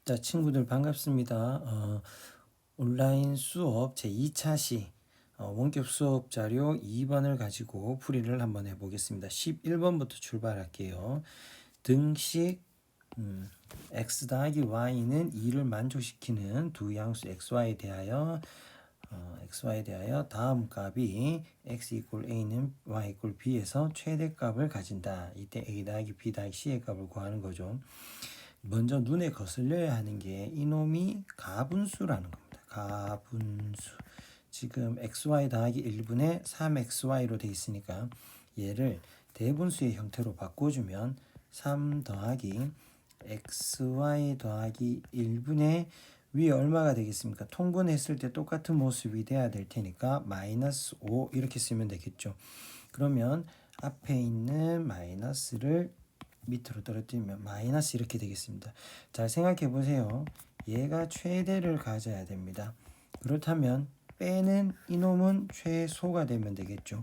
자, 친구들 반갑습니다. 온라인 수업 제2차 시 원격 수업 자료 2번을 가지고 풀이를 한번 해보겠습니다. 11번부터 출발할게요. 등식 x 더하기 y는 2를 만족시키는 두 양수 xy에 대하여 다음 값이 x 이퀄 a는 y 이퀄 b에서 최대값을 가진다. 이때 a 더하기 b 더하기 c의 값을 구하는 거죠. 먼저 눈에 거슬려야 하는 게 이놈이 가분수라는 겁니다. 가분수. 지금 xy 더하기 1분의 3xy로 돼 있으니까 얘를 대분수의 형태로 바꿔주면 3 더하기 xy 더하기 1분의 위에 얼마가 되겠습니까? 통분했을 때 똑같은 모습이 돼야 될 테니까 마이너스 5 이렇게 쓰면 되겠죠. 그러면 앞에 있는 마이너스를 밑으로 떨어뜨리면 마이너스 이렇게 되겠습니다. 잘 생각해 보세요. 얘가 최대를 가져야 됩니다. 그렇다면 빼는 이놈은 최소가 되면 되겠죠.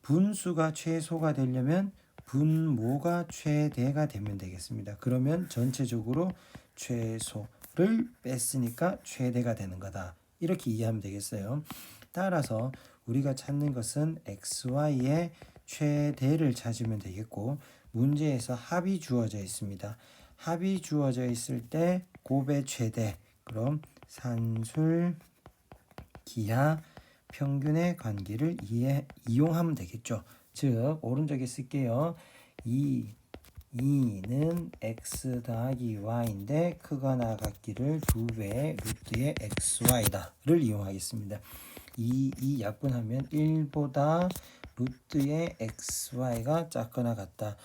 분수가 최소가 되려면 분모가 최대가 되면 되겠습니다. 그러면 전체적으로 최소를 뺐으니까 최대가 되는 거다. 이렇게 이해하면 되겠어요. 따라서 우리가 찾는 것은 xy의 최대를 찾으면 되겠고, 문제에서 합이 주어져 있습니다. 합이 주어져 있을 때 곱의 최대, 그럼 산술 기하 평균의 관계를 이용하면 되겠죠. 즉 오른쪽에 쓸게요. 2는 x 더하기 y인데 크거나 같기를 2배 루트의 xy다를 이용하겠습니다. 이 약분하면 1보다 루트의 xy가 작거나 같다.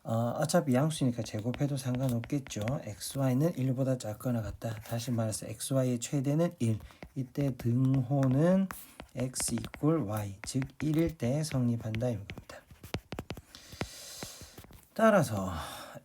어차피 양수니까 제곱해도 상관없겠죠. xy는 1보다 작거나 같다. 다시 말해서 xy의 최대는 1. 이때 등호는 x 이퀄 y, 즉 1일 때 성립한다 이겁니다. 따라서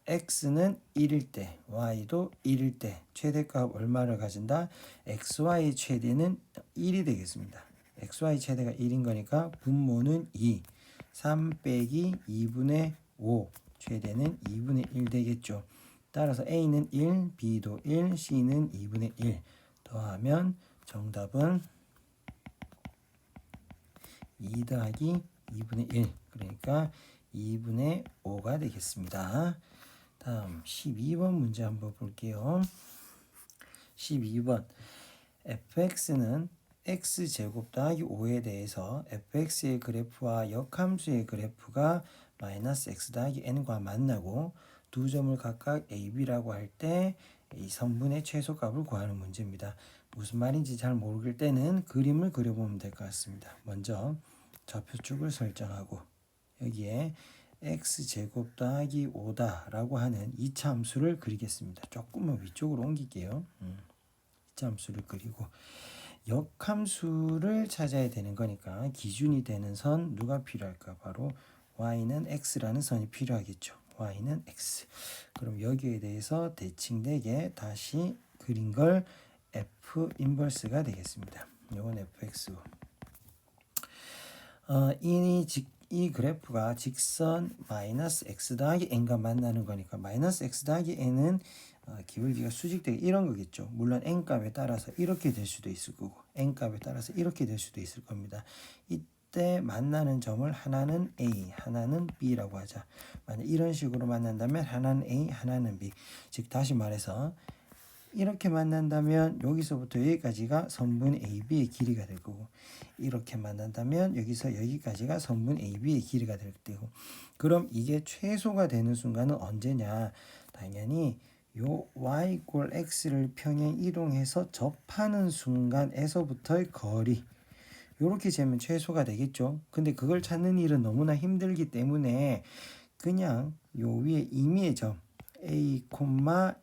x는 1일 때, y도 1일 때 최대값 얼마를 가진다? xy의 최대는 1이 되겠습니다. xy 최대가 1인 거니까 분모는 2, 3 빼기 2분의 5, 최대는 2분의 1 되겠죠. 따라서 a는 1, b도 1, c는 2분의 1 더하면 정답은 2 더하기 2분의 1, 그러니까 2분의 5가 되겠습니다. 다음 12번 문제 한번 볼게요. 12번 fx는 x제곱 더하기 5에 대해서 fx의 그래프와 역함수의 그래프가 마이너스 x 더하기 n과 만나고 두 점을 각각 a, b라고 할 때 이 선분의 최소값을 구하는 문제입니다. 무슨 말인지 잘 모를 때는 그림을 그려보면 될 것 같습니다. 먼저 좌표축을 설정하고 여기에 x제곱 더하기 5다 라고 하는 이차 함수를 그리겠습니다. 조금만 위쪽으로 옮길게요. 이차 함수를 그리고 역함수를 찾아야 되는 거니까 기준이 되는 선 누가 필요할까? 바로 y는 x라는 선이 필요하겠죠. y는 x. 그럼 여기에 대해서 대칭되게 다시 그린 걸 f 인버스가 되겠습니다. 이건 fx고. 이 그래프가 직선 마이너스 x 더하기 n과 만나는 거니까 마이너스 x 더하기 n은 기울기가 수직되게 이런 거겠죠. 물론 n값에 따라서 이렇게 될 수도 있을 거고 n값에 따라서 이렇게 될 수도 있을 겁니다. 이때 만나는 점을 하나는 a, 하나는 b라고 하자. 만약 이런 식으로 만난다면 하나는 a, 하나는 b. 즉 다시 말해서 이렇게 만난다면 여기서부터 여기까지가 선분 AB의 길이가 될 거고, 이렇게 만난다면 여기서 여기까지가 선분 AB의 길이가 될 테고, 그럼 이게 최소가 되는 순간은 언제냐? 당연히 요 y 이퀄 x를 평행 이동해서 접하는 순간에서부터의 거리, 요렇게 재면 최소가 되겠죠. 근데 그걸 찾는 일은 너무나 힘들기 때문에 그냥 요 위에 임의의 점 a,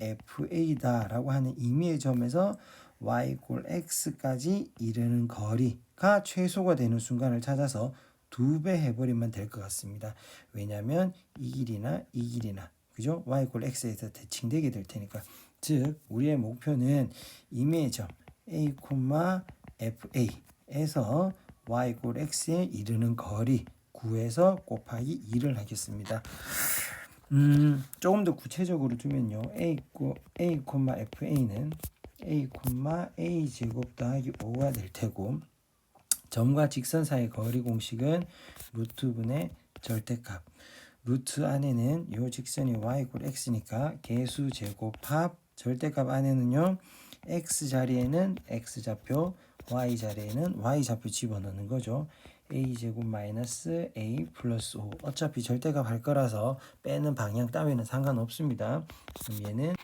fa다 라고 하는 임의의 점에서 y 이퀄 x까지 이르는 거리가 최소가 되는 순간을 찾아서 2배 해버리면 될 것 같습니다. 왜냐하면 이 길이나 이 길이나 그죠? y 이퀄 x에서 대칭되게 될 테니까. 즉 우리의 목표는 임의의 점 a, fa에서 y 이퀄 x에 이르는 거리 구해서 곱하기 2를 하겠습니다. 조금 더 구체적으로 두면요. a, fa는 a, a 제곱 더하기 5가 될 테고 점과 직선 사이 거리 공식은 루트분의 절대값. 루트 안에는 요 직선이 y = x니까 개수 제곱합 절대값 안에는요. x 자리에는 x좌표, y 자리에는 y좌표 집어넣는 거죠. a제곱 마이너스 a 플러스 5. 어차피 절대값 할 거라서 빼는 방향 따위는 상관없습니다. 그럼 얘는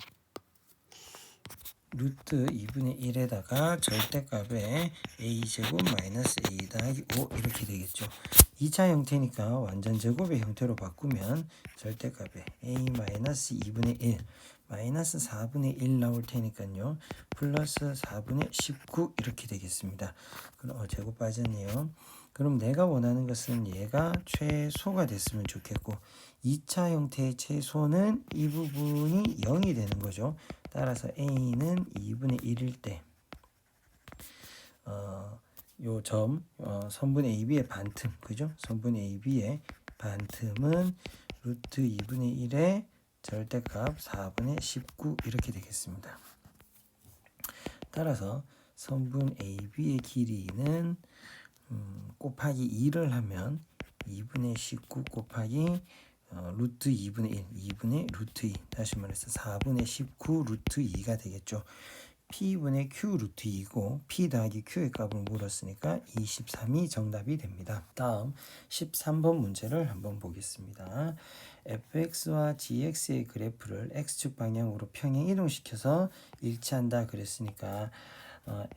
루트 2분의 1에다가 절대값에 a제곱 마이너스 a 더하기 5 이렇게 되겠죠. 2차 형태니까 완전 제곱의 형태로 바꾸면 절대값에 a 마이너스 2분의 1 마이너스 4분의 1 나올 테니까요. 플러스 4분의 19 이렇게 되겠습니다. 그럼 제곱 빠졌네요. 그럼 내가 원하는 것은 얘가 최소가 됐으면 좋겠고 2차 형태의 최소는 이 부분이 0이 되는 거죠. 따라서 a는 2분의 1일 때 요 점 선분 AB의 반틈 그죠? 선분 AB의 반틈은 루트 2분의 1의 절대값 4분의 19 이렇게 되겠습니다. 따라서 선분 AB의 길이는 곱하기 2를 하면 2분의 19 곱하기 루트 2분의 1, 2분의 루트 2 다시 말해서 4분의 19 루트 2가 되겠죠. P분의 Q 루트 2고 P 더하기 Q의 값을 물었으니까 23이 정답이 됩니다. 다음 13번 문제를 한번 보겠습니다. fx와 gx의 그래프를 x축 방향으로 평행 이동시켜서 일치한다 그랬으니까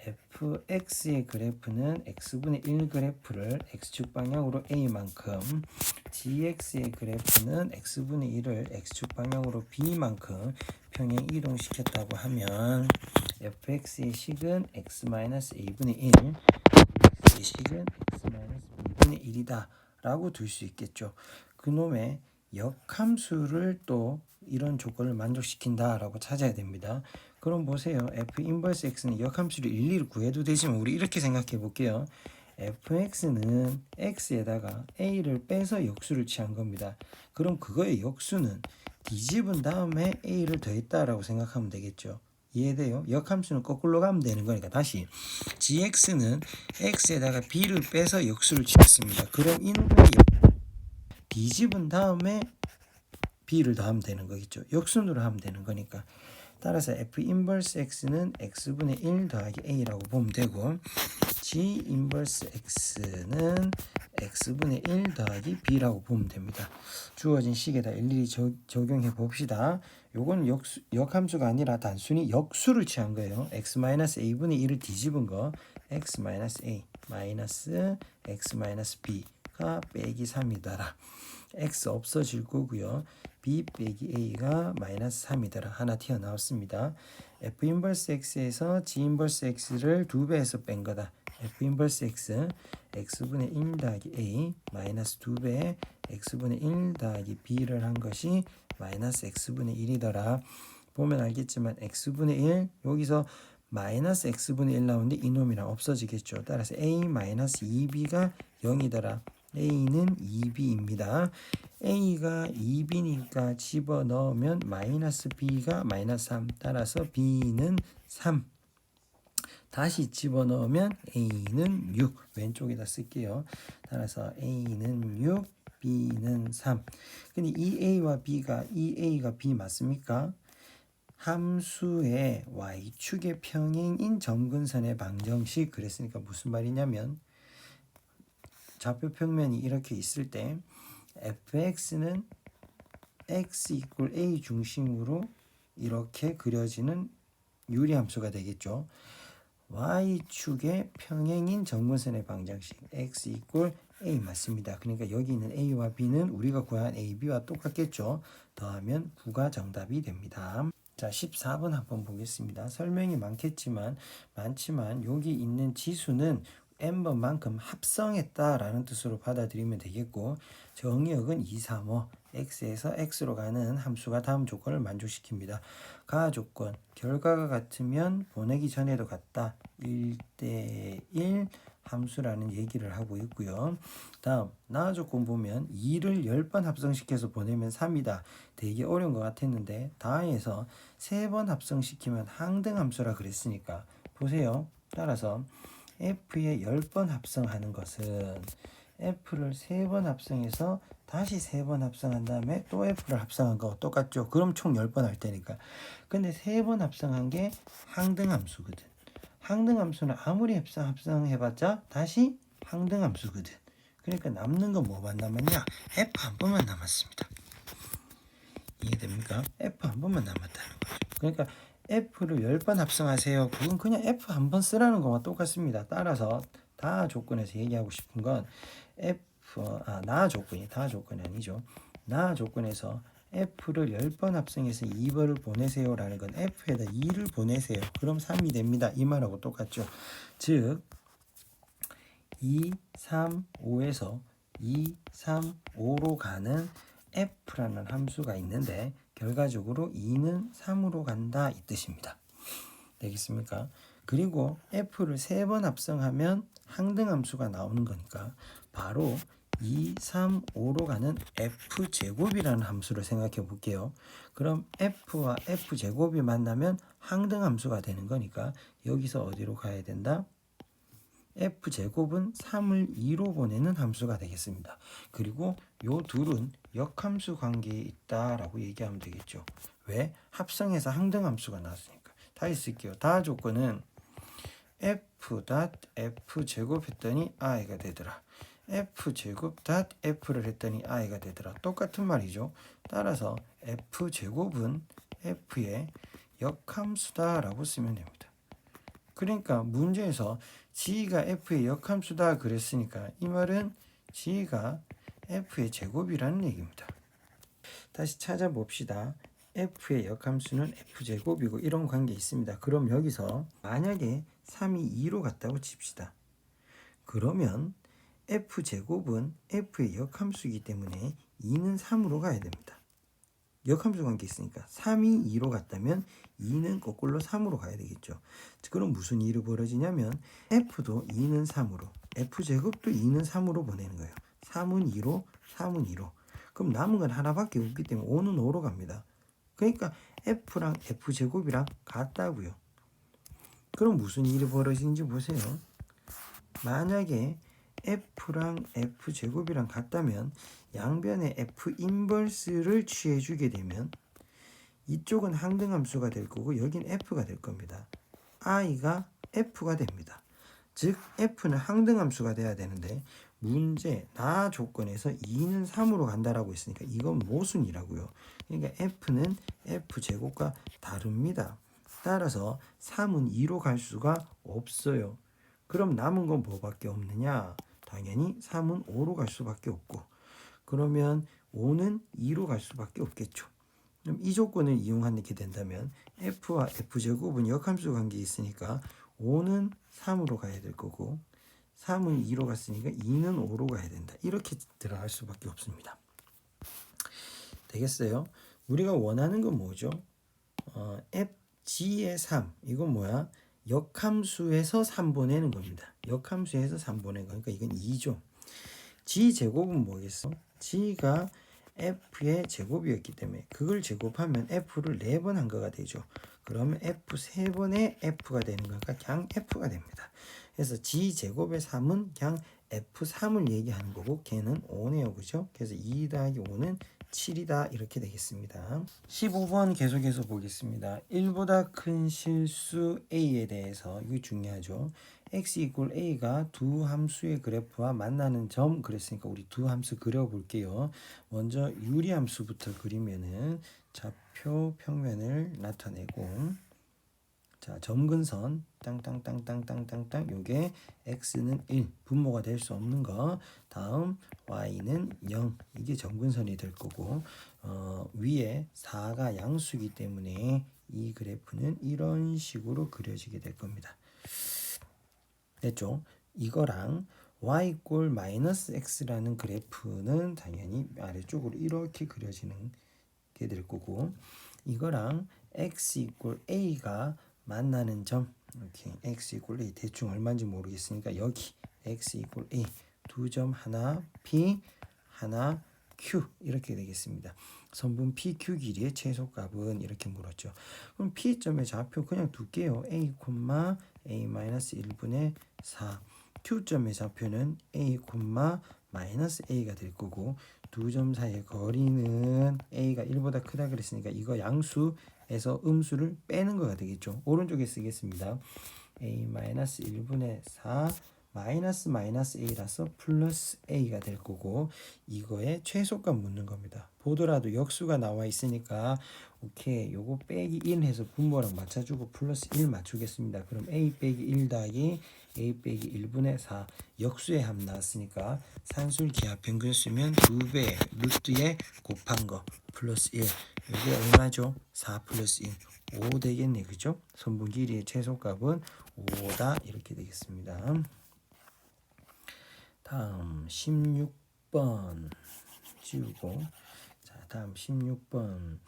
fx의 그래프는 x분의 1 그래프를 x축 방향으로 a만큼 gx의 그래프는 x분의 1을 x축 방향으로 b만큼 평행 이동시켰다고 하면 fx의 식은 x-a분의 1 gx의 식은 x-b분의 1이다 라고 둘 수 있겠죠. 그놈의 역함수를 또 이런 조건을 만족시킨다 라고 찾아야 됩니다. 그럼 보세요. f 인버스 x는 역함수를 일일이 구해도 되지만 우리 이렇게 생각해 볼게요. fx는 x에다가 a를 빼서 역수를 취한 겁니다. 그럼 그거의 역수는 뒤집은 다음에 a를 더했다라고 생각하면 되겠죠. 이해돼요? 역함수는 거꾸로 가면 되는 거니까 다시 gx는 x에다가 b를 빼서 역수를 취했습니다. 그럼 이놈의 뒤집은 다음에 b를 더하면 되는 거겠죠. 역순으로 하면 되는 거니까. 따라서 f 인버스 x는 x분의 1 더하기 a라고 보면 되고 g 인버스 x는 x분의 1 더하기 b라고 보면 됩니다. 주어진 식에다 일일이 적용해 봅시다. 요건 역함수가 아니라 단순히 역수를 취한 거예요. x-a분의 1을 뒤집은 거 x-a 마이너스 x-b가 빼기 3이더라. x 없어질 거고요. b 빼기 a가 마이너스 3이더라. 하나 튀어나왔습니다. f 인버스 x에서 g 인버스 x를 2배에서 뺀 거다. f 인버스 x x분의 1 더하기 a 마이너스 2배 x분의 1 더하기 b를 한 것이 마이너스 x분의 1이더라. 보면 알겠지만 x분의 1 여기서 마이너스 x분의 1 나오는데 이놈이랑 없어지겠죠. 따라서 a 마이너스 2b가 0이더라. a는 2b입니다. a가 2b니까 집어넣으면 마이너스 b가 마이너스 3 따라서 b는 3 다시 집어넣으면 a는 6 왼쪽에다 쓸게요. 따라서 a는 6 b는 3 근데 이 a와 b가 이 a가 b 맞습니까? 함수의 y축의 평행인 점근선의 방정식 그랬으니까 무슨 말이냐면 좌표 평면이 이렇게 있을 때 fx는 x = a 중심으로 이렇게 그려지는 유리함수가 되겠죠. y축의 평행인 점근선의 방정식 x = a 맞습니다. 그러니까 여기 있는 a와 b는 우리가 구한 a, b와 똑같겠죠. 더하면 9가 정답이 됩니다. 자, 14번 한번 보겠습니다. 설명이 많지만 여기 있는 지수는 n번만큼 합성했다라는 뜻으로 받아들이면 되겠고 정의역은 2, 3, 5 x에서 x로 가는 함수가 다음 조건을 만족시킵니다. 가 조건 결과가 같으면 보내기 전에도 같다. 1대1 함수라는 얘기를 하고 있고요. 다음 나 조건 보면 2를 10번 합성시켜서 보내면 3이다. 되게 어려운 것 같았는데 다에서 3번 합성시키면 항등함수라 그랬으니까 보세요. 따라서 f에 10번 합성하는 것은 f를 3번 합성해서 다시 3번 합성한 다음에 또 f를 합성한 거 똑같죠. 그럼 총 10번 할 테니까. 근데 3번 합성한 게 항등함수거든. 항등함수는 아무리 합성해봤자 다시 항등함수거든. 그러니까 남는 건 뭐만 남았냐? f 한 번만 남았습니다. 이해됩니까? f 한 번만 남았다는 거죠. 그러니까 f를 10번 합성하세요. 그건 그냥 f 한 번 쓰라는 것과 똑같습니다. 따라서 다 조건에서 얘기하고 싶은 건 나 조건이 아니죠. 나 조건에서 f를 10번 합성해서 2번을 보내세요라는 건 f에다 2를 보내세요. 그럼 3이 됩니다. 이 말하고 똑같죠. 즉 2, 3, 5에서 2, 3, 5로 가는 f라는 함수가 있는데 결과적으로 2는 3으로 간다 이 뜻입니다. 되겠습니까? 그리고 f를 3번 합성하면 항등함수가 나오는 거니까 바로 2, 3, 5로 가는 f제곱이라는 함수를 생각해 볼게요. 그럼 f와 f제곱이 만나면 항등함수가 되는 거니까 여기서 어디로 가야 된다? f제곱은 3을 2로 보내는 함수가 되겠습니다. 그리고 요 둘은 역함수 관계에 있다라고 얘기하면 되겠죠. 왜? 합성해서 항등함수가 나왔으니까. 다시 쓸게요. 다 조건은 f.f제곱 했더니 i가 되더라. f제곱.f를 했더니 i가 되더라. 똑같은 말이죠. 따라서 f제곱은 f의 역함수다라고 쓰면 됩니다. 그러니까 문제에서 g가 f의 역함수다 그랬으니까 이 말은 g가 f의 제곱이라는 얘기입니다. 다시 찾아봅시다. f의 역함수는 f제곱이고 이런 관계 있습니다. 그럼 여기서 만약에 3이 2로 갔다고 칩시다. 그러면 f제곱은 f의 역함수이기 때문에 2는 3으로 가야 됩니다. 역함수 관계 있으니까 3이 2로 갔다면 2는 거꾸로 3으로 가야 되겠죠. 그럼 무슨 일이 벌어지냐면 f도 2는 3으로 f제곱도 2는 3으로 보내는 거예요. 3은 2로 3은 2로 그럼 남은 건 하나밖에 없기 때문에 5는 5로 갑니다. 그러니까 f랑 f제곱이랑 같다고요. 그럼 무슨 일이 벌어지는지 보세요. 만약에 f랑 f제곱이랑 같다면 양변의 f 인버스를 취해주게 되면 이쪽은 항등함수가 될 거고 여긴 f가 될 겁니다. i가 f가 됩니다. 즉 f는 항등함수가 돼야 되는데 문제 나 조건에서 2는 3으로 간다라고 했으니까 이건 모순이라고요. 그러니까 f는 f제곱과 다릅니다. 따라서 3은 2로 갈 수가 없어요. 그럼 남은 건 뭐밖에 없느냐? 당연히 3은 5로 갈 수밖에 없고 그러면 5는 2로 갈 수밖에 없겠죠. 그럼 이 조건을 이용하게 된다면 f와 f제곱은 역함수 관계에 있으니까 5는 3으로 가야 될 거고 3은 2로 갔으니까 2는 5로 가야 된다. 이렇게 들어갈 수밖에 없습니다. 되겠어요? 우리가 원하는 건 뭐죠? fg의 3 이건 뭐야? 역함수에서 3 보내는 겁니다. 역함수에서 3 보내는 거니까 이건 2죠. g제곱은 뭐겠어? g가 f의 제곱이었기 때문에 그걸 제곱하면 f를 4번 한 거가 되죠. 그러면 f 3번의 f가 되는 거니까 그냥 f가 됩니다. 그래서 g제곱의 3은 그냥 f3을 얘기하는 거고 걔는 5네요. 그죠? 그래서 2 더하기 5는 7이다 이렇게 되겠습니다. 15번 계속해서 보겠습니다. 1보다 큰 실수 a에 대해서 이거 중요하죠. x 이퀄 a가 두 함수의 그래프와 만나는 점 그랬으니까 우리 두 함수 그려볼게요. 먼저 유리함수부터 그리면은 좌표 평면을 나타내고 자 점근선 땅땅땅땅땅땅땅 요게 x는 1 분모가 될 수 없는 거 다음 y는 0 이게 점근선이 될 거고 위에 4가 양수이기 때문에 이 그래프는 이런 식으로 그려지게 될 겁니다. 됐죠? 이거랑 y 꼴 마이너스 x라는 그래프는 당연히 아래쪽으로 이렇게 그려지는 게 될 거고 이거랑 x 이꼴 a가 만나는 점 이렇게 x 이꼴 a 대충 얼마인지 모르겠으니까 여기 x 이퀄 a 두 점 하나 p 하나 q 이렇게 되겠습니다. 선분 PQ 길이의 최소값은 이렇게 물었죠. 그럼 P점의 좌표 그냥 둘게요. A, A-1분의 4 Q점의 좌표는 A, 마이너스 A가 될 거고 두 점 사이의 거리는 A가 1보다 크다 그랬으니까 이거 양수에서 음수를 빼는 거가 되겠죠. 오른쪽에 쓰겠습니다. A-1분의 4 마이너스 A라서 플러스 A가 될 거고 이거의 최소값 묻는 겁니다. 보더라도 역수가 나와 있으니까 오케이 요거 빼기 1 해서 분모랑 맞춰주고 플러스 1 맞추겠습니다. 그럼 A 빼기 1 더하기 A 빼기 1분의 4 역수의 합 나왔으니까 산술 기하 평균 쓰면 2배 루트에 곱한 거 플러스 1 이게 얼마죠? 4 플러스 1 5 되겠네 그죠? 선분 길이의 최소값은 5다 이렇게 되겠습니다. 다음 16번 지우고 자 다음 16번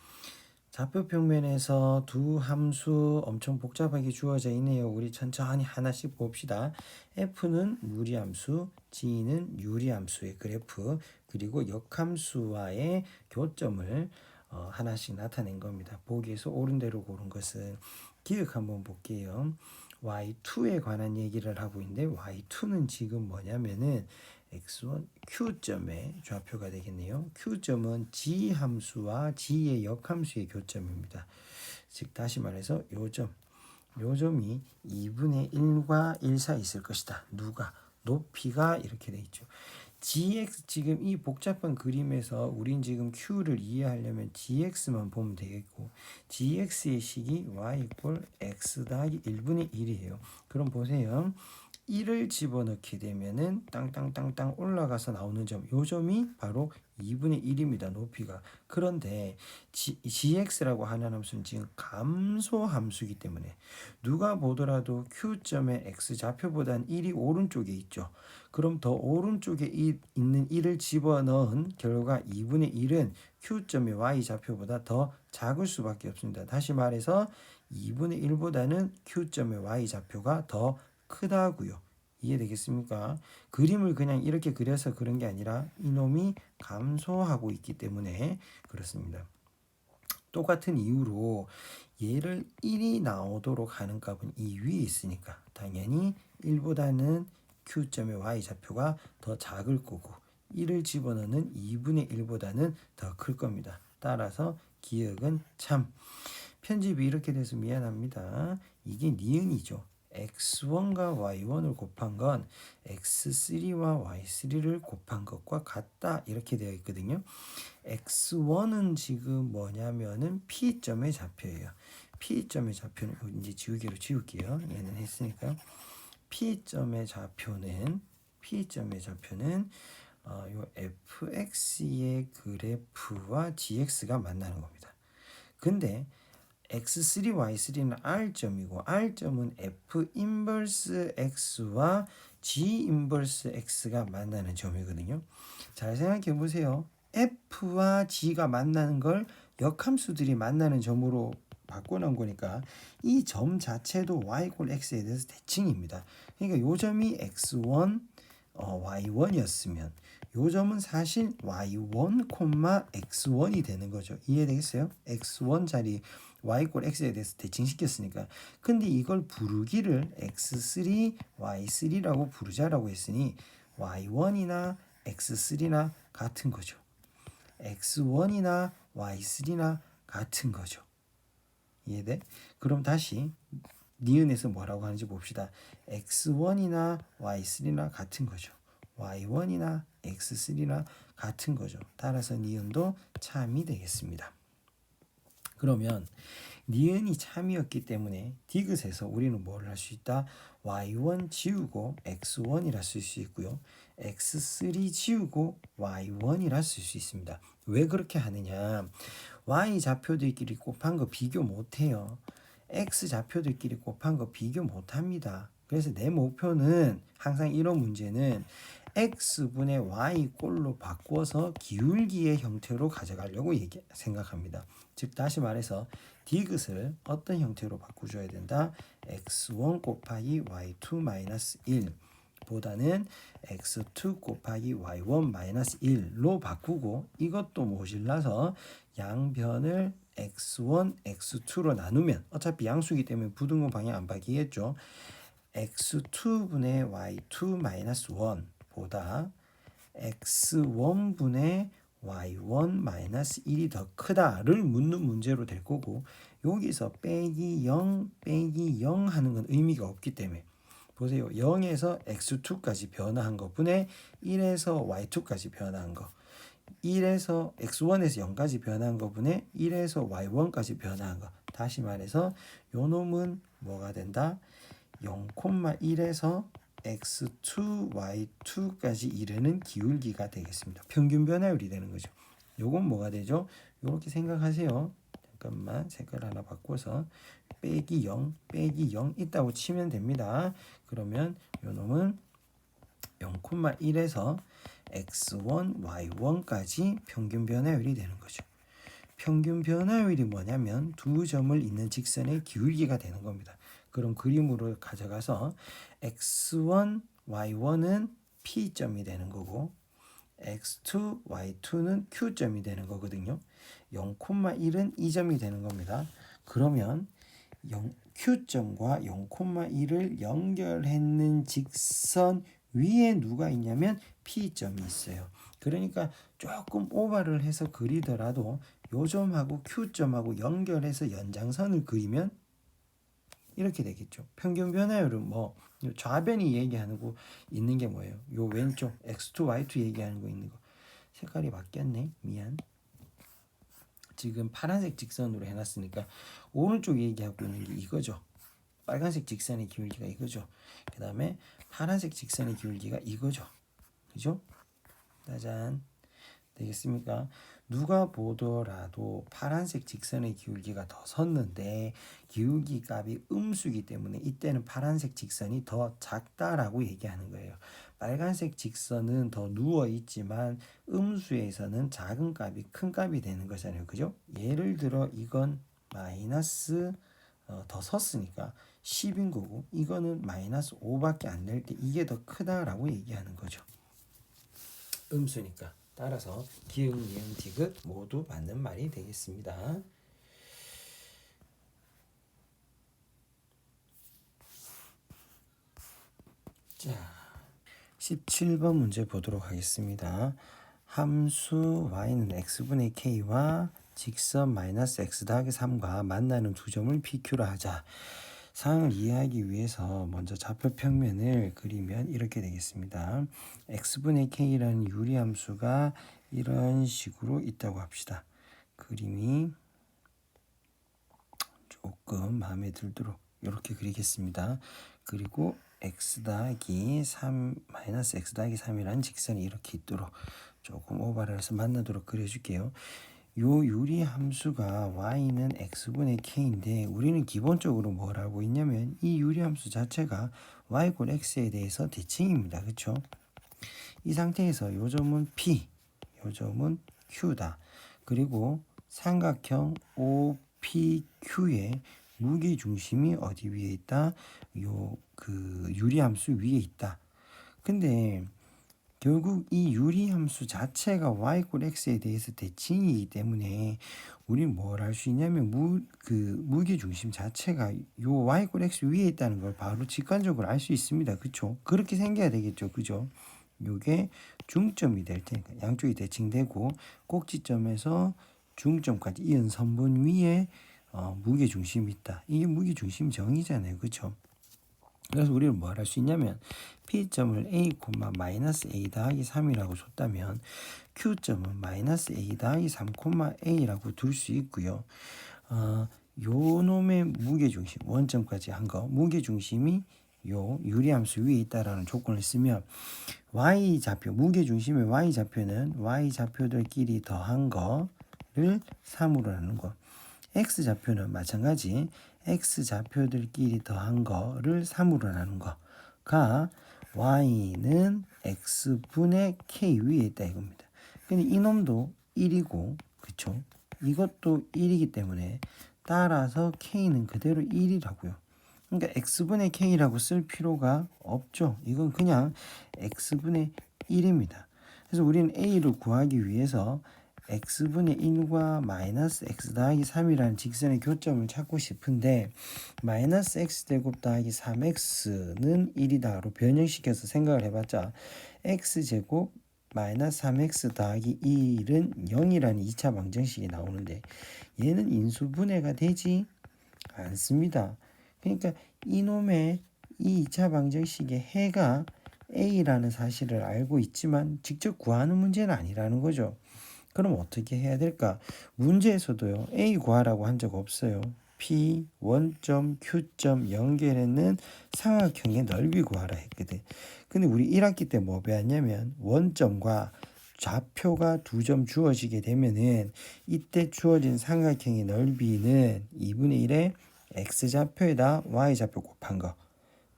좌표 평면에서 두 함수 엄청 복잡하게 주어져 있네요. 우리 천천히 하나씩 봅시다. F는 무리함수, G는 유리함수의 그래프 그리고 역함수와의 교점을 하나씩 나타낸 겁니다. 보기에서 옳은 대로 고른 것은 기억 한번 볼게요. y2에 관한 얘기를 하고 있는데 y2는 지금 뭐냐면은 x1 q점의 좌표가 되겠네요. q점은 g 함수와 g의 역함수의 교점입니다. 즉 다시 말해서 요점이 2분의 1과 1 사이 있을 것이다. 누가? 높이가 이렇게 돼 있죠. gx 지금 이 복잡한 그림에서 우린 지금 q를 이해하려면 gx만 보면 되겠고 gx의 식이 y 이퀄 x 더하기 1분의 1이에요. 그럼 보세요. 1을 집어넣게 되면은 땅땅땅땅 올라가서 나오는 점, 요 점이 바로 2분의 1입니다. 높이가. 그런데 gx라고 하는 함수는 지금 감소 함수이기 때문에 누가 보더라도 q점의 x 좌표보다는 1이 오른쪽에 있죠. 그럼 더 오른쪽에 있는 1을 집어넣은 결과 2분의 1은 q점의 y 좌표보다 더 작을 수밖에 없습니다. 다시 말해서 2분의 1보다는 q점의 y 좌표가 더 크다고요. 이해되겠습니까? 그림을 그냥 이렇게 그려서 그런 게 아니라 이놈이 감소하고 있기 때문에 그렇습니다. 똑같은 이유로 얘를 1이 나오도록 하는 값은 이 위에 있으니까 당연히 1보다는 q점의 y 좌표가 더 작을 거고 1을 집어넣는 2분의 1보다는 더 클 겁니다. 따라서 기억은 참. 편집이 이렇게 돼서 미안합니다. 이게 니은이죠. x1과 y1을 곱한 건 x3와 y3를 곱한 것과 같다 이렇게 되어 있거든요. x1은 지금 뭐냐면은 p점의 좌표예요. p점의 좌표는 이제 지우개로 지울게요. 얘는 했으니까 p점의 좌표는 요 fx의 그래프와 gx가 만나는 겁니다. 근데 x3, y3는 r점이고 r점은 f 인버스 x와 g 인버스 x가 만나는 점이거든요. 잘 생각해 보세요. f와 g가 만나는 걸 역함수들이 만나는 점으로 바꿔놓은 거니까 이 점 자체도 y = x에 대해서 대칭입니다. 그러니까 요 점이 x1, y1이었으면 요 점은 사실 y1, x1이 되는 거죠. 이해되겠어요? x1 자리 y = x에 대해서 대칭시켰으니까. 근데 이걸 부르기를 x3, y3라고 부르자라고 했으니 y1이나 x3나 같은 거죠. x1이나 y3나 같은 거죠. 이해돼? 그럼 다시 니은에서 뭐라고 하는지 봅시다. x1이나 y3나 같은 거죠. y1이나 x3나 같은 거죠. 따라서 니은도 참이 되겠습니다. 그러면 니은이 참이었기 때문에 디귿에서 우리는 뭘 할 수 있다? y1 지우고 x1이라 쓸 수 있고요. x3 지우고 y1이라 쓸 수 있습니다. 왜 그렇게 하느냐? y 좌표들끼리 곱한 거 비교 못해요. x 좌표들끼리 곱한 거 비교 못합니다. 그래서 내 목표는 항상 이런 문제는 x분의 y 꼴로 바꿔서 기울기의 형태로 가져가려고 생각합니다. 즉 다시 말해서 디귿을 어떤 형태로 바꿔줘야 된다? x1 곱하기 y2 마이너스 1 보다는 x2 곱하기 y1 마이너스 1로 바꾸고 이것도 모질라서 양변을 x1, x2로 나누면 어차피 양수이기 때문에 부등호 방향 안 바뀌겠죠. x2분의 y2 마이너스 1보다 x1분의 y1 마이너스 1이 더 크다를 묻는 문제로 될 거고 여기서 빼기 0 하는 건 의미가 없기 때문에 보세요. 0에서 x2까지 변화한 거 분의 1에서 y2까지 변화한 거 1에서 x1에서 0까지 변화한 거 분의 1에서 y1까지 변화한 거 다시 말해서 요 놈은 뭐가 된다? 0,1에서 x2, y2까지 이르는 기울기가 되겠습니다. 평균 변화율이 되는 거죠. 요건 뭐가 되죠? 요렇게 생각하세요. 잠깐만 색깔 하나 바꿔서 빼기 0 있다고 치면 됩니다. 그러면 요 놈은 0,1에서 x1, y1까지 평균 변화율이 되는 거죠. 평균 변화율이 뭐냐면 두 점을 잇는 직선의 기울기가 되는 겁니다. 그럼 그림으로 가져가서 x1, y1은 P점이 되는 거고 x2, y2는 Q점이 되는 거거든요. 0,1은 이 점이 되는 겁니다. 그러면 Q점과 0,1을 연결했는 직선 위에 누가 있냐면 P점이 있어요. 그러니까 조금 오버를 해서 그리더라도 요 점하고 Q점하고 연결해서 연장선을 그리면 이렇게 되겠죠. 평균 변화율은 뭐 좌변이 얘기하는 거 있는 게 뭐예요? 요 왼쪽 x2, y2 얘기하는 거 있는 거. 색깔이 바뀌었네. 미안. 지금 파란색 직선으로 해놨으니까 오른쪽 얘기하고 있는 게 이거죠. 빨간색 직선의 기울기가 이거죠. 그 다음에 파란색 직선의 기울기가 이거죠. 그죠? 짜잔. 되겠습니까? 누가 보더라도 파란색 직선의 기울기가 더 섰는데 기울기 값이 음수이기 때문에 이때는 파란색 직선이 더 작다라고 얘기하는 거예요. 빨간색 직선은 더 누워 있지만 음수에서는 작은 값이 큰 값이 되는 거잖아요. 그죠? 예를 들어 이건 마이너스 더 섰으니까 10인 거고 이거는 마이너스 5밖에 안 될 때 이게 더 크다라고 얘기하는 거죠. 음수니까. 따라서 기응, 이응, 디귿 모두 맞는 말이 되겠습니다. 자, 17번 문제 보도록 하겠습니다. 함수 y는 x분의 k와 직선 마이너스 x 더하기 3과 만나는 두 점을 PQ로 하자. 사항을 이해하기 위해서 먼저 좌표 평면을 그리면 이렇게 되겠습니다. x분의 k라는 유리함수가 이런 식으로 있다고 합시다. 그림이 조금 마음에 들도록 이렇게 그리겠습니다. 그리고 x 더하기 3 마이너스 x 더하기 3이라는 직선이 이렇게 있도록 조금 오버를 해서 만나도록 그려줄게요. 요 유리 함수가 y는 x분의 k인데 우리는 기본적으로 뭘 알고 있냐면 이 유리 함수 자체가 y 꼴 x에 대해서 대칭입니다. 그렇죠? 이 상태에서 요 점은 p, 요 점은 q다. 그리고 삼각형 OPQ의 무게 중심이 어디 위에 있다? 요 그 유리 함수 위에 있다. 근데 결국 이 유리함수 자체가 y 꼴 x에 대해서 대칭이기 때문에 우리는 뭘 할 수 있냐면 무게중심 자체가 요 y 꼴 x 위에 있다는 걸 바로 직관적으로 알 수 있습니다. 그쵸? 그렇게 생겨야 되겠죠. 그죠? 요게 중점이 될 테니까 양쪽이 대칭되고 꼭지점에서 중점까지 이은 선분 위에 무게중심이 있다. 이게 무게중심 정의잖아요. 그쵸? 그래서 우리는 뭘 할 수 있냐면 P점을 A, 마이너스 A 더하기 3이라고 줬다면 Q점은 마이너스 A 더하기 3, A라고 둘 수 있고요. 요 놈의 무게중심, 원점까지 한 거, 무게중심이 요 유리함수 위에 있다라는 조건을 쓰면 Y좌표, 무게중심의 Y좌표는 Y좌표들끼리 더한 거를 3으로 하는 거. X좌표는 마찬가지 X좌표들끼리 더한 거를 3으로 나눈 거가 Y는 X분의 K 위에 있다 이겁니다. 근데 이놈도 1이고 그쵸? 이것도 1이기 때문에 따라서 K는 그대로 1이라고요. 그러니까 x분의 k라고 쓸 필요가 없죠. 이건 그냥 x분의 1입니다. 그래서 우리는 a를 구하기 위해서 x분의 1과 마이너스 x 더하기 3이라는 직선의 교점을 찾고 싶은데 마이너스 x제곱 더하기 3x는 1이다로 변형시켜서 생각을 해봤자 x제곱 마이너스 3x 더하기 1은 0이라는 2차 방정식이 나오는데 얘는 인수분해가 되지 않습니다. 그러니까 이놈의 이 2차 방정식의 해가 a라는 사실을 알고 있지만 직접 구하는 문제는 아니라는 거죠. 그럼 어떻게 해야 될까? 문제에서도요. A 구하라고 한 적 없어요. P 원점 Q점 연결했는 삼각형의 넓이 구하라 했거든. 근데 우리 1학기 때 뭐 배웠냐면 원점과 좌표가 두 점 주어지게 되면은 이때 주어진 삼각형의 넓이는 2분의 1의 x좌표에다 y좌표 곱한 거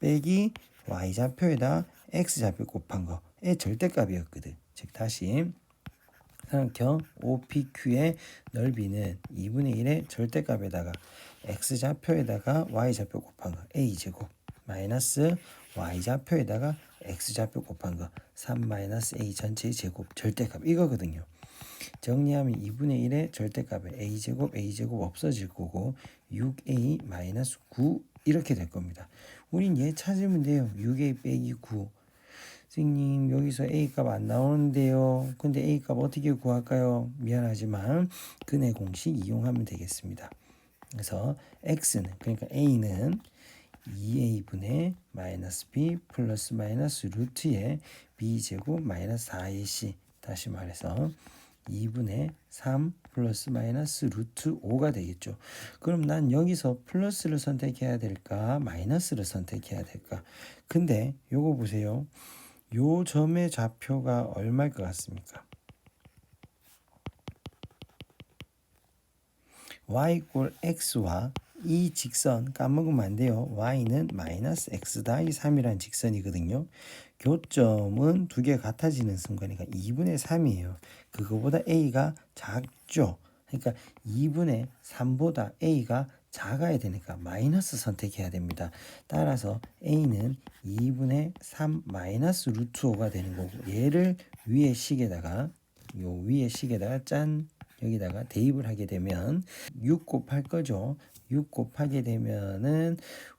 빼기 y좌표에다 x좌표 곱한 거의 절대값이었거든. 즉 다시 삼각형 OPQ의 넓이는 2분의 1의 절대값에다가 x좌표에다가 y좌표 곱한 거 a제곱 마이너스 y좌표에다가 x좌표 곱한 거 3-a 전체의 제곱 절대값 이거거든요. 정리하면 2분의 1의 절대값에 a제곱 없어질 거고 6a-9 이렇게 될 겁니다. 우린 얘 찾으면 돼요. 6a 빼기 9. 선생님 여기서 a값 안 나오는데요. 근데 a값 어떻게 구할까요? 미안하지만 근해 공식 이용하면 되겠습니다. 그래서 x는 그러니까 a는 2a분의 마이너스 b 플러스 마이너스 루트의 b제곱 마이너스 4ac 다시 말해서 2분의 3 플러스 마이너스 루트 5가 되겠죠. 그럼 난 여기서 플러스를 선택해야 될까 마이너스를 선택해야 될까? 근데 요거 보세요. 요 점의 좌표가 얼마일 것 같습니까? y 꼴 x와 이 직선 까먹으면 안 돼요. y는 마이너스 x 더하기 3이라는 직선이거든요. 교점은 두 개 같아지는 순간이니까 2분의 3이에요. 그거보다 a가 작죠. 그러니까 2분의 3보다 a가 작아야 되니까 마이너스 선택해야 됩니다. 따라서 a는 2분의 3 마이너스 루트 5가 되는 거고 얘를 위에 식에다가 짠 여기다가 대입을 하게 되면 6 곱할 거죠. 6 곱하게 되면은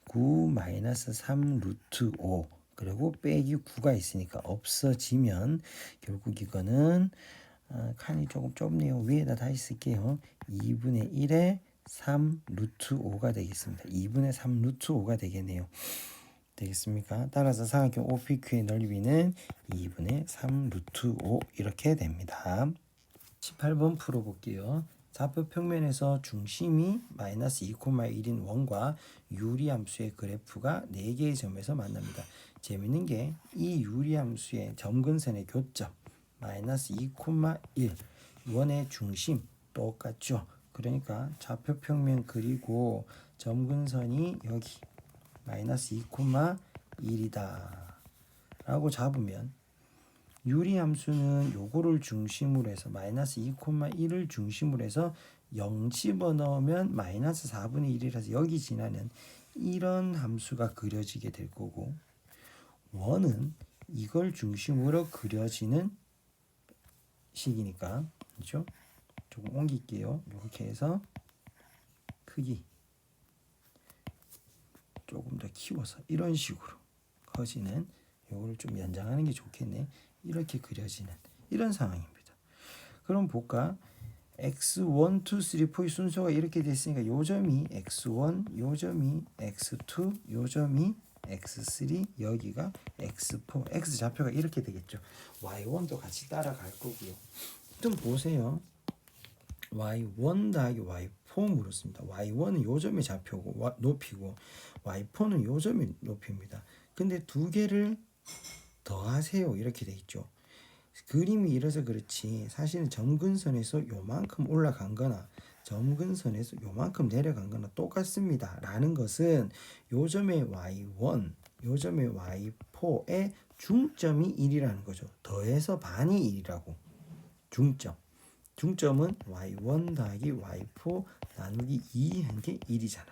9 마이너스 3 루트 5 그리고 빼기 9가 있으니까 없어지면 결국 이거는 칸이 조금 좁네요. 위에다 다시 쓸게요. 2분의 1에 3 루트 5가 되겠습니다. 2분의 3 루트 5가 되겠네요. 되겠습니까? 따라서 삼각형 OPQ의 넓이는 2분의 3 루트 5 이렇게 됩니다. 18번 풀어볼게요. 좌표 평면에서 중심이 마이너스 2,1인 원과 유리함수의 그래프가 4개의 점에서 만납니다. 재밌는 게 이 유리함수의 점근선의 교점 마이너스 2,1 원의 중심 똑같죠. 그러니까 좌표 평면 그리고 점근선이 여기 마이너스 2,1이다 라고 잡으면 유리함수는 요거를 중심으로 해서 마이너스 2,1을 중심으로 해서 0 집어넣으면 마이너스 4분의 1이라서 여기 지나는 이런 함수가 그려지게 될 거고 원은 이걸 중심으로 그려지는 식이니까 그렇죠? 조금 옮길게요. 이렇게 해서 크기 조금 더 키워서 이런 식으로 커지는 요거를 좀 연장하는 게 좋겠네. 이렇게 그려지는 이런 상황입니다. 그럼 볼까? x1, 2, 3, 4의 순서가 이렇게 됐으니까 요 점이 x1, 요 점이 x2, 요 점이 x3, 여기가 x4, x좌표가 이렇게 되겠죠. y1도 같이 따라갈 거고요. 좀 보세요. y1 더하기 y4 물었습니다. y1은 요 점이 좌표고 높이고 y4는 요 점이 높이입니다. 근데 두 개를 더하세요. 이렇게 돼 있죠. 그림이 이래서 그렇지 사실은 점근선에서 요만큼 올라간 거나 점근선에서 요만큼 내려간 거나 똑같습니다. 라는 것은 요점의 y1, 요점의 y4의 중점이 1이라는 거죠. 더해서 반이 1이라고. 중점은 y1 더하기 y4 나누기 2 한 게 1이잖아.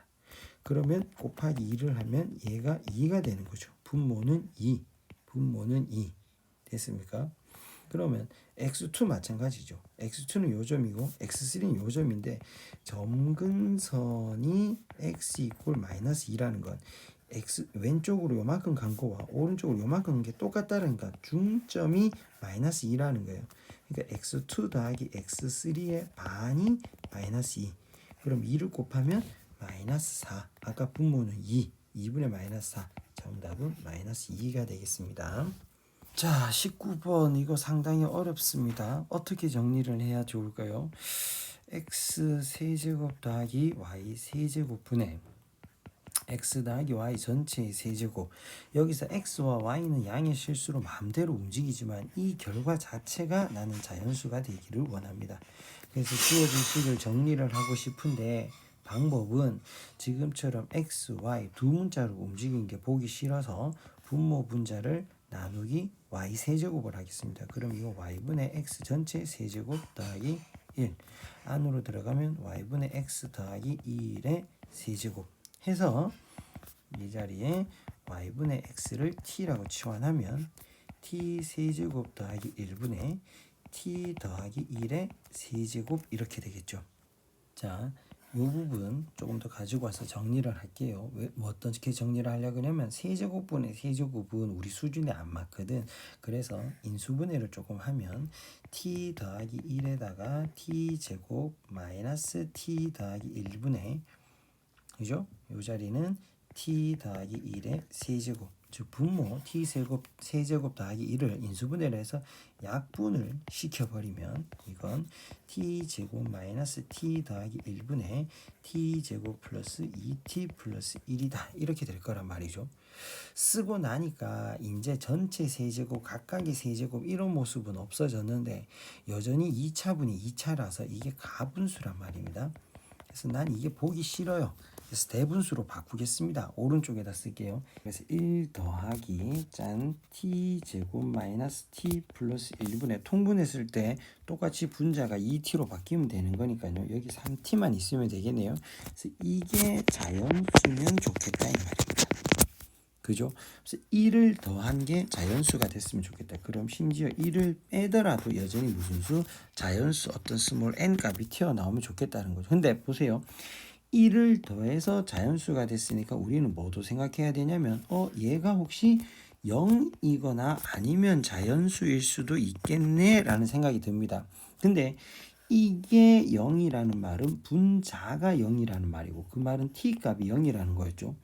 그러면 곱하기 2를 하면 얘가 2가 되는 거죠. 분모는 2. 분모는 2. 됐습니까? 그러면 x2 마찬가지죠. x2는 요점이고 x3는 요점인데 점근선이 x 이퀄 마이너스 2라는 건 x 왼쪽으로 요만큼 간 거와 오른쪽으로 요만큼 간 게 똑같다니까 중점이 마이너스 2라는 거예요. 그러니까 x2 더하기 x3의 반이 마이너스 2. 그럼 2를 곱하면 마이너스 4. 아까 분모는 2. 2분의 마이너스 4. 정답은 마이너스 2가 되겠습니다. 자, 19번 이거 상당히 어렵습니다. 어떻게 정리를 해야 좋을까요? x 세제곱 더하기 y 세제곱분의 x 더하기 y 전체의 세제곱. 여기서 x와 y는 양의 실수로 마음대로 움직이지만 이 결과 자체가 나는 자연수가 되기를 원합니다. 그래서 주어진 식을 정리를 하고 싶은데 방법은 지금처럼 x, y 두 문자로 움직이는 게 보기 싫어서 분모 분자를 나누기 y 세제곱을 하겠습니다. 그럼 이거 y분의 x 전체 세제곱 더하기 1 안으로 들어가면 y분의 x 더하기 2의 세제곱 해서 이 자리에 y분의 x를 t라고 치환하면 t 세제곱 더하기 1분의 t 더하기 1의 세제곱 이렇게 되겠죠. 자, 이 부분 조금 더 가지고 와서 정리를 할게요. 어떻게 정리를 하려고 하냐면 세제곱분의 세제곱은 우리 수준에 안 맞거든. 그래서 인수분해를 조금 하면 t 더하기 1에다가 t제곱 마이너스 t 더하기 1분의 그죠? 이 자리는 t 더하기 1의 세제곱 즉 분모 t 세제곱 더하기 1을 인수분해를 해서 약분을 시켜버리면 이건 t제곱 마이너스 t 더하기 1분의 t제곱 플러스 2t 플러스 1이다 이렇게 될 거란 말이죠. 쓰고 나니까 이제 전체 세제곱 각각의 세제곱 이런 모습은 없어졌는데 여전히 2차분이 2차라서 이게 가분수란 말입니다. 그래서 난 이게 보기 싫어요. 그래서 대분수로 바꾸겠습니다. 오른쪽에다 쓸게요. 그래서 1 더하기 짠 t제곱 마이너스 t 플러스 1분의 통분했을 때 똑같이 분자가 2t로 바뀌면 되는 거니까요. 여기 3t만 있으면 되겠네요. 그래서 이게 자연수면 좋겠다 이 말입니다. 그죠? 그래서 1을 더한 게 자연수가 됐으면 좋겠다. 그럼 심지어 1을 빼더라도 여전히 무슨 수? 자연수 어떤 스몰 n 값이 튀어나오면 좋겠다는 거죠. 근데 보세요. 1을 더해서 자연수가 됐으니까 우리는 뭐도 생각해야 되냐면 얘가 혹시 0이거나 아니면 자연수일 수도 있겠네 라는 생각이 듭니다. 근데 이게 0이라는 말은 분자가 0이라는 말이고 그 말은 t값이 0이라는 거였죠.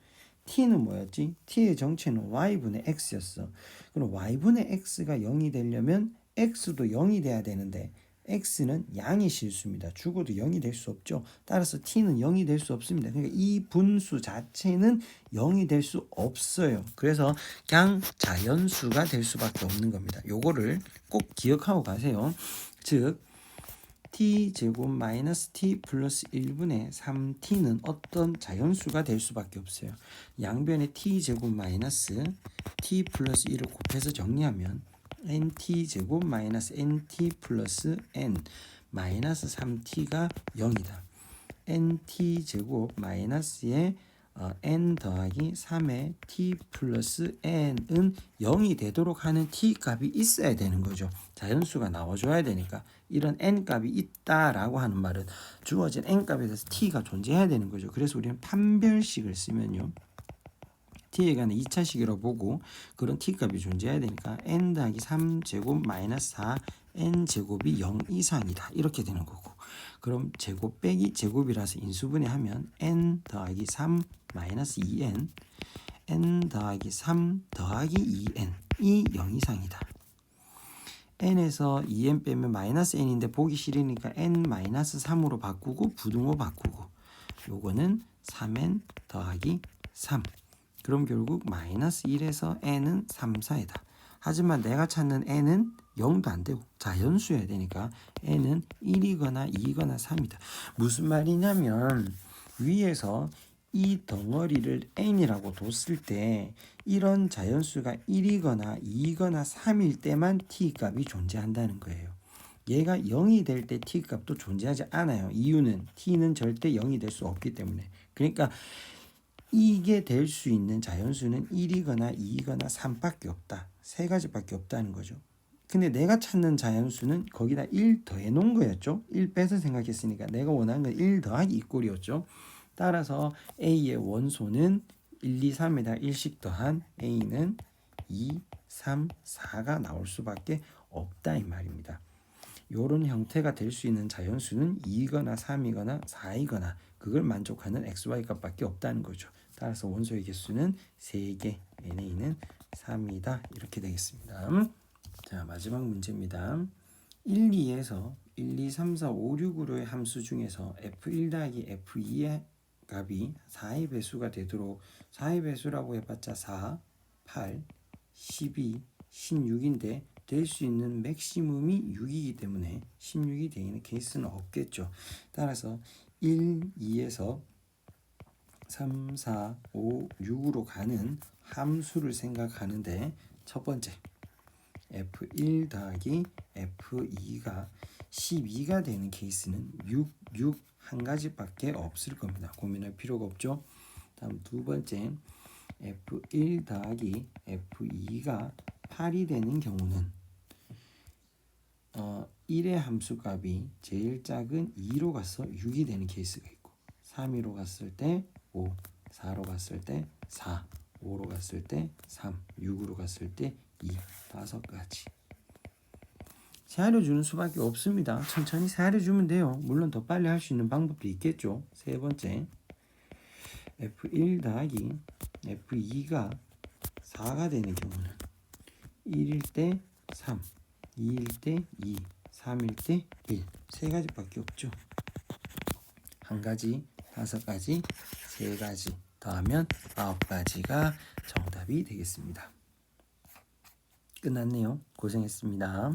t는 뭐였지? t의 정체는 y분의 x였어. 그럼 y분의 x가 0이 되려면 x도 0이 돼야 되는데 x는 양의 실수입니다. 죽어도 0이 될 수 없죠. 따라서 t는 0이 될 수 없습니다. 그러니까 이 분수 자체는 0이 될 수 없어요. 그래서 그냥 자연수가 될 수밖에 없는 겁니다. 요거를 꼭 기억하고 가세요. 즉 t제곱 마이너스 t 플러스 1분의 3t는 어떤 자연수가 될 수밖에 없어요. 양변에 t제곱 마이너스 t 플러스 1을 곱해서 정리하면 nt제곱 마이너스 nt 플러스 n 마이너스 3t가 0이다. nt제곱 마이너스의 n 더하기 3의 t 플러스 n은 0이 되도록 하는 t 값이 있어야 되는 거죠. 자연수가 나와줘야 되니까 이런 n 값이 있다라고 하는 말은 주어진 n 값에 대해서 t가 존재해야 되는 거죠. 그래서 우리는 판별식을 쓰면요. t에 관한 2차식이라고 보고 그런 t값이 존재해야 되니까 n 더하기 3제곱 마이너스 4 n제곱이 0 이상이다. 이렇게 되는 거고 그럼 제곱 빼기 제곱이라서 인수분해하면 n 더하기 3 마이너스 2n n 더하기 3 더하기 2n 이 0 이상이다. n에서 2n 빼면 마이너스 n인데 보기 싫으니까 n 마이너스 3으로 바꾸고 부등호 바꾸고 요거는 3n 더하기 3 그럼 결국 마이너스 1에서 n은 3, 4이다. 하지만 내가 찾는 n은 0도 안 되고 자연수여야 되니까 n은 1이거나 2이거나 3이다. 무슨 말이냐면 위에서 이 덩어리를 n이라고 뒀을 때 이런 자연수가 1이거나 2이거나 3일 때만 t값이 존재한다는 거예요. 얘가 0이 될 때 t값도 존재하지 않아요. 이유는 t는 절대 0이 될 수 없기 때문에. 그러니까 이게 될 수 있는 자연수는 1이거나 2이거나 3밖에 없다. 세 가지밖에 없다는 거죠. 근데 내가 찾는 자연수는 거기다 1 더해 놓은 거였죠. 1 빼서 생각했으니까 내가 원하는 건 1 더하기 2꼴이었죠. 따라서 A의 원소는 1, 2, 3에다 1씩 더한 A는 2, 3, 4가 나올 수밖에 없다 이 말입니다. 이런 형태가 될 수 있는 자연수는 2거나 3이거나 4이거나 그걸 만족하는 XY 값밖에 없다는 거죠. 따라서 원소의 개수는 3개, NA는 3이다 이렇게 되겠습니다. 자, 마지막 문제입니다. 1, 2에서 1, 2, 3, 4, 5, 6으로의 함수 중에서 F1 더하기 F2의 값이 4의 배수가 되도록 4의 배수라고 해봤자 4, 8, 12, 16인데 될 수 있는 맥시멈이 6이기 때문에 16이 되는 케이스는 없겠죠. 따라서 1, 2에서 3, 4, 5, 6으로 가는 함수를 생각하는데 첫 번째 F1 더하기 F2가 12가 되는 케이스는 6, 6 한 가지밖에 없을 겁니다. 고민할 필요가 없죠. 다음 두 번째 F1 더하기 F2가 8이 되는 경우는 1의 함수값이 제일 작은 2로 가서 6이 되는 케이스가 있고 3, 2로 갔을 때 5, 4로 갔을 때 4, 5로 갔을 때 3, 6으로 갔을 때 2, 5가지 세하려주는 수밖에 없습니다. 천천히 세하려주면 돼요. 물론 더 빨리 할 수 있는 방법도 있겠죠. 세 번째 F1 더하기 F2가 4가 되는 경우는 1일 때 3, 2일 때 2, 3일 때 1. 세 가지밖에 없죠. 한 가지, 5가지, 세 가지 더하면 9가지가 정답이 되겠습니다. 끝났네요. 고생했습니다.